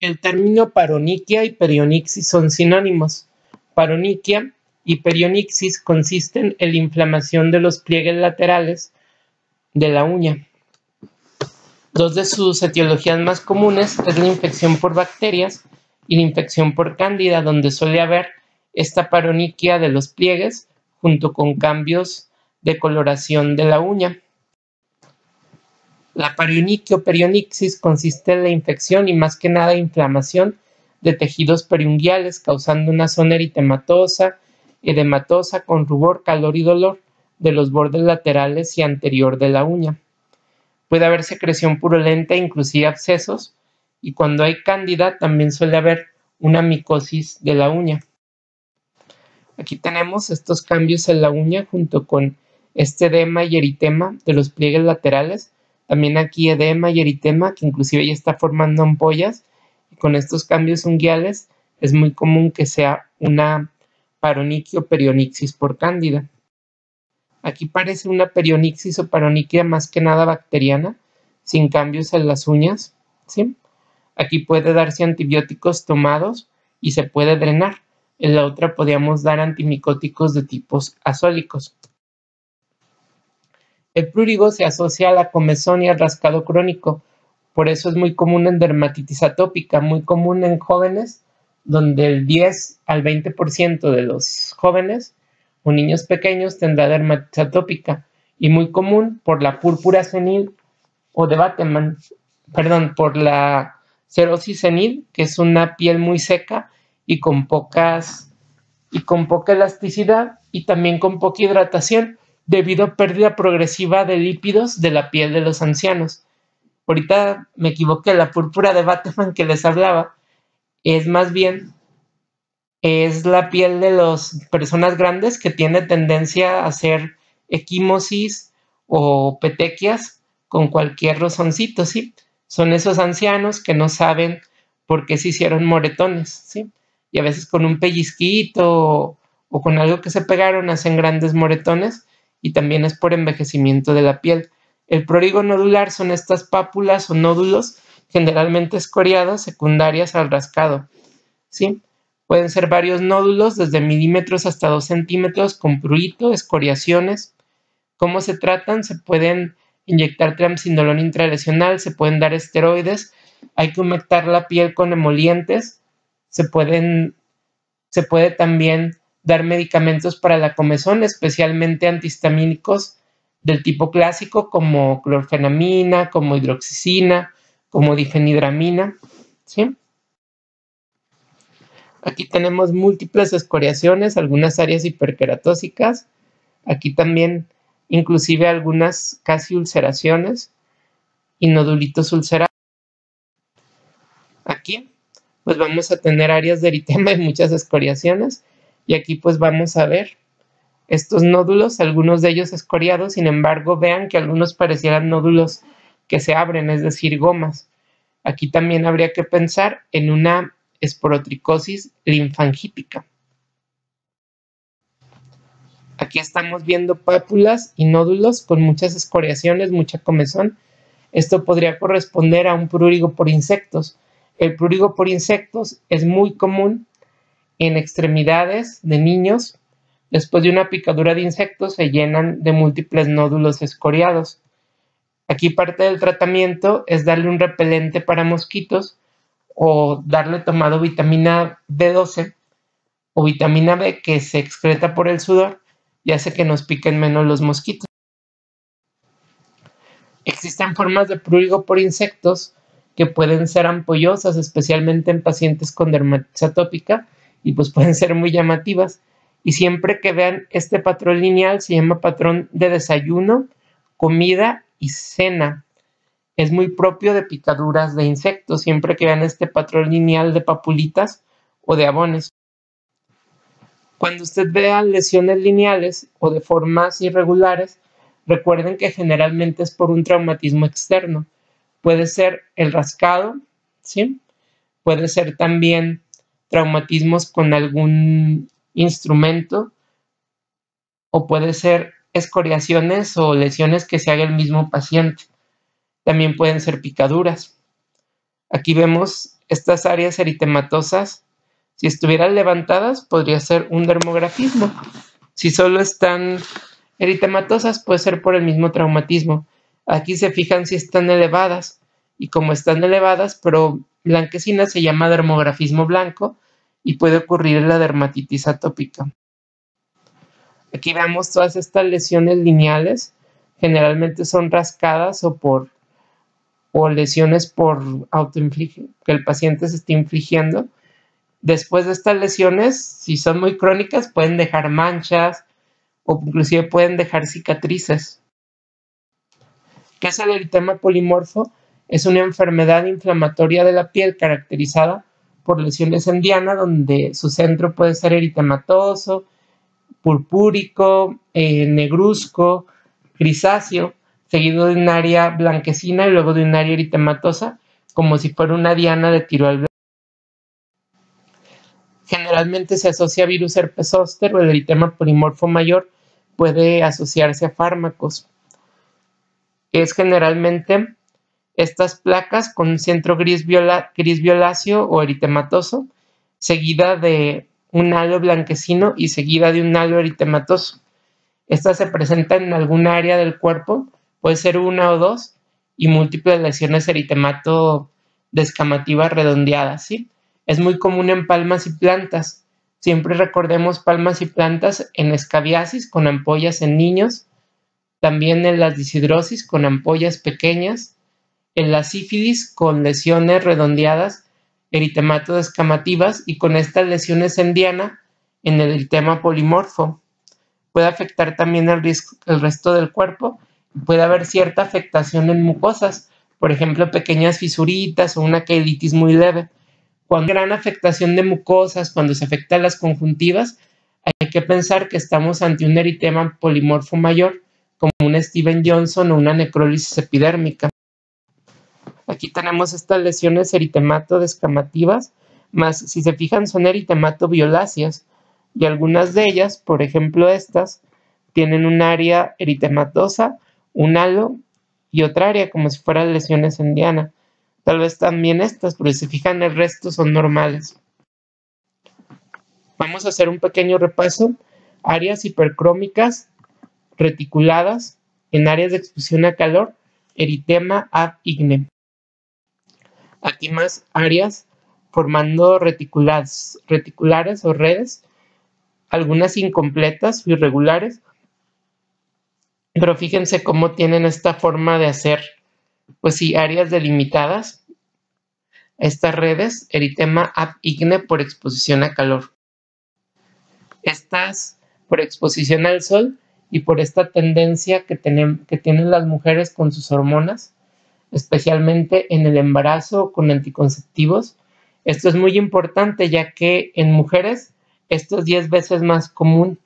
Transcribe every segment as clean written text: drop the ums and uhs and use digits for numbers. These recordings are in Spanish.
El término paronychia y perionixis son sinónimos. Paronychia y perionixis consisten en la inflamación de los pliegues laterales de la uña. Dos de sus etiologías más comunes es la infección por bacterias y la infección por cándida, donde suele haber esta paronychia de los pliegues junto con cambios de coloración de la uña. La paronychia o perionixis consiste en la infección y más que nada inflamación de tejidos periunguiales, causando una zona eritematosa, edematosa con rubor, calor y dolor de los bordes laterales y anterior de la uña. Puede haber secreción purulenta, inclusive abscesos, y cuando hay cándida también suele haber una micosis de la uña. Aquí tenemos estos cambios en la uña junto con este edema y eritema de los pliegues laterales. También aquí edema y eritema, que inclusive ya está formando ampollas. Y con estos cambios unguiales es muy común que sea una paronychia o perionixis por cándida. Aquí parece una perionixis o paronychia más que nada bacteriana, sin cambios en las uñas, ¿sí? Aquí puede darse antibióticos tomados y se puede drenar. En la otra podríamos dar antimicóticos de tipos azólicos. El prurigo se asocia a la comezón y al rascado crónico, por eso es muy común en dermatitis atópica, muy común en jóvenes, donde el 10 al 20% de los jóvenes o niños pequeños tendrá dermatitis atópica, y muy común por la púrpura senil o de Bateman, por la cerosis senil, que es una piel muy seca y con poca elasticidad y también con poca hidratación, debido a pérdida progresiva de lípidos de la piel de los ancianos. Ahorita me equivoqué, la púrpura de Bateman que les hablaba es más bien la piel de las personas grandes que tiene tendencia a hacer equimosis o petequias con cualquier rozoncito, ¿sí? Son esos ancianos que no saben por qué se hicieron moretones, ¿sí? Y a veces con un pellizquito o con algo que se pegaron hacen grandes moretones, y también es por envejecimiento de la piel. El prurigo nodular son estas pápulas o nódulos generalmente escoriadas secundarias al rascado, ¿sí? Pueden ser varios nódulos desde milímetros hasta 2 centímetros con prurito, escoriaciones. ¿Cómo se tratan? Se pueden inyectar triamcinolona intralesional, se pueden dar esteroides, hay que humectar la piel con emolientes, se puede también dar medicamentos para la comezón, especialmente antihistamínicos del tipo clásico como clorfenamina, como hidroxicina, como difenidramina, ¿sí? Aquí tenemos múltiples escoriaciones, algunas áreas hiperqueratósicas, aquí también inclusive algunas casi ulceraciones y nodulitos ulcerados. Aquí pues vamos a tener áreas de eritema y muchas escoriaciones, y aquí pues vamos a ver estos nódulos, algunos de ellos escoriados. Sin embargo, vean que algunos parecieran nódulos que se abren, es decir, gomas. Aquí también habría que pensar en una esporotricosis linfangítica. Aquí estamos viendo pápulas y nódulos con muchas escoriaciones, mucha comezón. Esto podría corresponder a un prurigo por insectos. El prurigo por insectos es muy común en extremidades de niños. Después de una picadura de insectos se llenan de múltiples nódulos escoriados. Aquí parte del tratamiento es darle un repelente para mosquitos o darle tomado vitamina B12 o vitamina B que se excreta por el sudor y hace que nos piquen menos los mosquitos. Existen formas de prurigo por insectos que pueden ser ampollosas, especialmente en pacientes con dermatitis atópica, y pues pueden ser muy llamativas. Y siempre que vean este patrón lineal, se llama patrón de desayuno, comida y cena. Es muy propio de picaduras de insectos, siempre que vean este patrón lineal de papulitas o de abones. Cuando usted vea lesiones lineales o de formas irregulares, recuerden que generalmente es por un traumatismo externo. Puede ser el rascado, ¿sí? Puede ser también traumatismos con algún instrumento, o puede ser escoriaciones o lesiones que se haga el mismo paciente. También pueden ser picaduras. Aquí vemos Estas áreas eritematosas, si estuvieran levantadas, podría ser un dermografismo. Si solo están eritematosas, puede ser por el mismo traumatismo. Aquí se fijan si están elevadas, y como están elevadas pero blanquecinas, se llama dermografismo blanco y puede ocurrir en la dermatitis atópica. Aquí vemos todas estas lesiones lineales, generalmente son rascadas o lesiones por que el paciente se está infligiendo. Después de estas lesiones, si son muy crónicas, pueden dejar manchas o inclusive pueden dejar cicatrices. ¿Qué es el eritema polimorfo? Es una enfermedad inflamatoria de la piel caracterizada por lesiones en diana, donde su centro puede ser eritematoso, purpúrico, negruzco, grisáceo, seguido de un área blanquecina y luego de un área eritematosa, como si fuera una diana de tiroides. Generalmente se asocia a virus herpes zóster o el eritema polimorfo mayor puede asociarse a fármacos. Es generalmente estas placas con un centro gris violáceo o eritematoso, seguida de un halo blanquecino y seguida de un halo eritematoso. Estas se presentan en alguna área del cuerpo, puede ser una o dos, y múltiples lesiones eritemato descamativas redondeadas, ¿sí? Es muy común en palmas y plantas. Siempre recordemos palmas y plantas en escabiasis con ampollas en niños, también en la disidrosis con ampollas pequeñas, en la sífilis con lesiones redondeadas, eritemato descamativas, y con estas lesiones en diana en el eritema polimorfo. Puede afectar también el resto del cuerpo. Puede haber cierta afectación en mucosas, por ejemplo, pequeñas fisuritas o una queilitis muy leve. Cuando hay gran afectación de mucosas, cuando se afectan las conjuntivas, hay que pensar que estamos ante un eritema polimorfo mayor, como un Steven Johnson o una necrólisis epidérmica. Aquí tenemos estas lesiones eritemato descamativas, más si se fijan son eritemato violáceas, y algunas de ellas, por ejemplo estas, tienen un área eritematosa, un halo y otra área como si fueran lesiones en diana. Tal vez también estas, pero si se fijan el resto son normales. Vamos a hacer un pequeño repaso. Áreas hipercrómicas reticuladas en áreas de exposición a calor, eritema ab ignem. Aquí más áreas formando reticulares o redes, algunas incompletas o irregulares, pero fíjense cómo tienen esta forma de hacer, pues sí, áreas delimitadas. Estas redes, eritema ab igne por exposición a calor. Estas por exposición al sol y por esta tendencia que tienen las mujeres con sus hormonas, especialmente en el embarazo con anticonceptivos. Esto es muy importante ya que en mujeres esto es 10 veces más común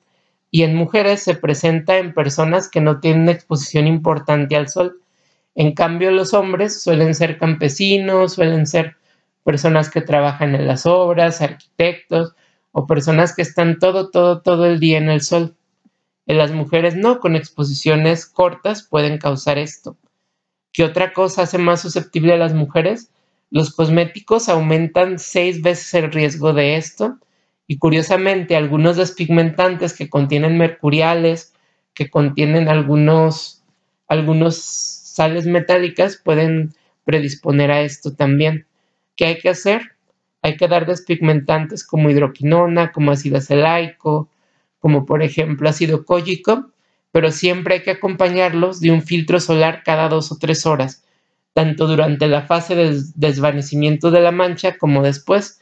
y en mujeres se presenta en personas que no tienen una exposición importante al sol. En cambio, los hombres suelen ser campesinos, suelen ser personas que trabajan en las obras, arquitectos o personas que están todo el día en el sol. En las mujeres no, con exposiciones cortas pueden causar esto. ¿Qué otra cosa hace más susceptible a las mujeres? Los cosméticos aumentan 6 veces el riesgo de esto y curiosamente algunos despigmentantes que contienen mercuriales, que contienen algunos sales metálicas pueden predisponer a esto también. ¿Qué hay que hacer? Hay que dar despigmentantes como hidroquinona, como ácido acelaico, como por ejemplo ácido cólico, pero siempre hay que acompañarlos de un filtro solar cada 2 o 3 horas, tanto durante la fase de desvanecimiento de la mancha como después.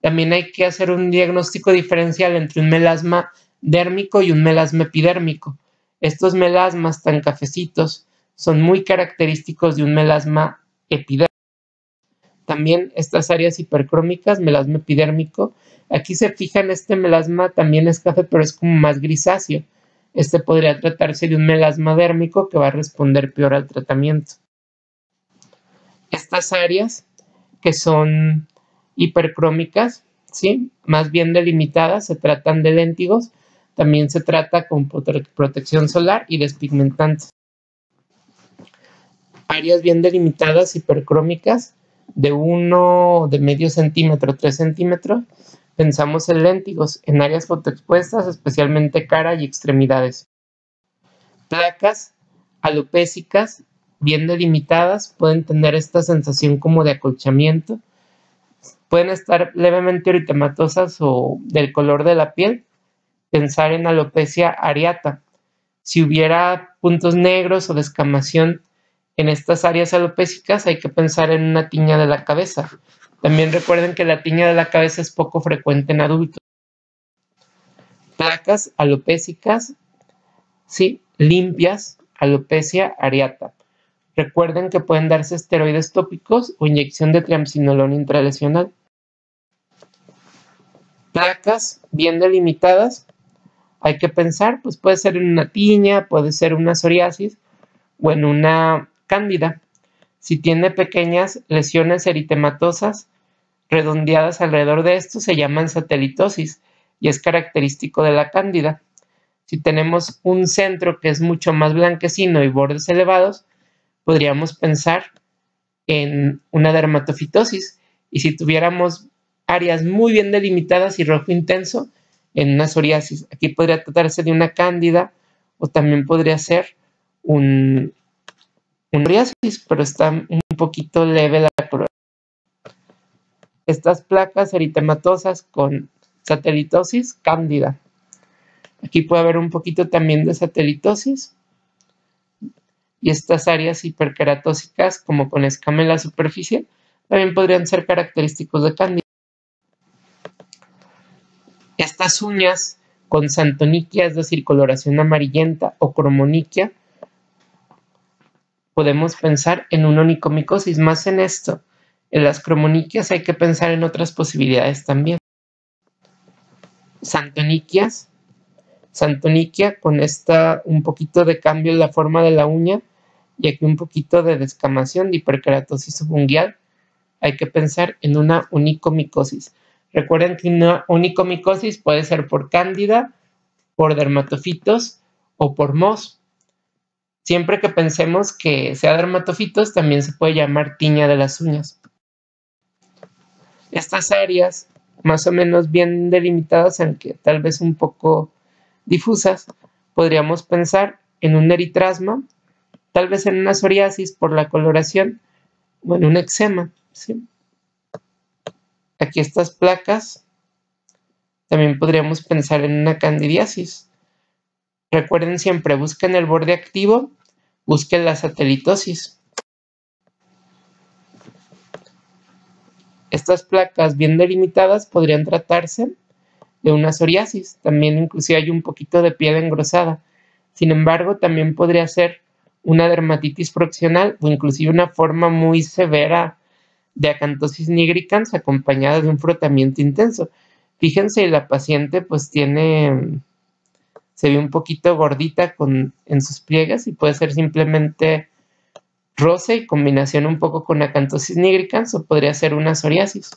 También hay que hacer un diagnóstico diferencial entre un melasma dérmico y un melasma epidérmico. Estos melasmas tan cafecitos son muy característicos de un melasma epidérmico. También estas áreas hipercrómicas, melasma epidérmico, aquí se fijan este melasma también es café, pero es como más grisáceo. Este podría tratarse de un melasma dérmico que va a responder peor al tratamiento. Estas áreas que son hipercrómicas, ¿sí? Más bien delimitadas, se tratan de léntigos, también se trata con protección solar y despigmentantes. Áreas bien delimitadas, hipercrómicas, de 1 de medio centímetro, 3 centímetros, pensamos en léntigos, en áreas fotoexpuestas, especialmente cara y extremidades. Placas alopécicas, bien delimitadas, pueden tener esta sensación como de acolchamiento. Pueden estar levemente eritematosas o del color de la piel. Pensar en alopecia areata. Si hubiera puntos negros o descamación en estas áreas alopécicas, hay que pensar en una tiña de la cabeza. También recuerden que la tiña de la cabeza es poco frecuente en adultos. Placas alopécicas, sí, limpias, alopecia areata. Recuerden que pueden darse esteroides tópicos o inyección de triamcinolona intralesional. Placas bien delimitadas, hay que pensar, pues puede ser en una tiña, puede ser una psoriasis o en una cándida. Si tiene pequeñas lesiones eritematosas redondeadas alrededor de esto, se llaman satelitosis y es característico de la cándida. Si tenemos un centro que es mucho más blanquecino y bordes elevados, podríamos pensar en una dermatofitosis. Y si tuviéramos áreas muy bien delimitadas y rojo intenso, en una psoriasis. Aquí podría tratarse de una cándida o también podría ser un psoriasis, pero está un poquito leve la prueba. Estas placas eritematosas con satelitosis, cándida. Aquí puede haber un poquito también de satelitosis. Y estas áreas hiperqueratósicas, como con escama en la superficie, también podrían ser característicos de cándida. Estas uñas con xantoniquia, es decir, coloración amarillenta o cromoniquia, podemos pensar en una onicomicosis. Más en esto, en las cromoniquias hay que pensar en otras posibilidades también. Xantoniquias, xantoniquia con un poquito de cambio en la forma de la uña y aquí un poquito de descamación, de hiperkeratosis subungual. Hay que pensar en una onicomicosis. Recuerden que una onicomicosis puede ser por cándida, por dermatofitos o por mohos. Siempre que pensemos que sea dermatofitos, también se puede llamar tiña de las uñas. Estas áreas, más o menos bien delimitadas, aunque tal vez un poco difusas, podríamos pensar en un eritrasma, tal vez en una psoriasis por la coloración, o en un eczema, ¿sí? Aquí estas placas, también podríamos pensar en una candidiasis. Recuerden siempre, busquen el borde activo, busquen la satelitosis. Estas placas bien delimitadas podrían tratarse de una psoriasis. También inclusive hay un poquito de piel engrosada. Sin embargo, también podría ser una dermatitis fraccional o inclusive una forma muy severa de acantosis nigricans acompañada de un frotamiento intenso. Fíjense, la paciente pues se ve un poquito gordita en sus pliegues y puede ser simplemente roce y combinación un poco con acantosis nigricans o podría ser una psoriasis.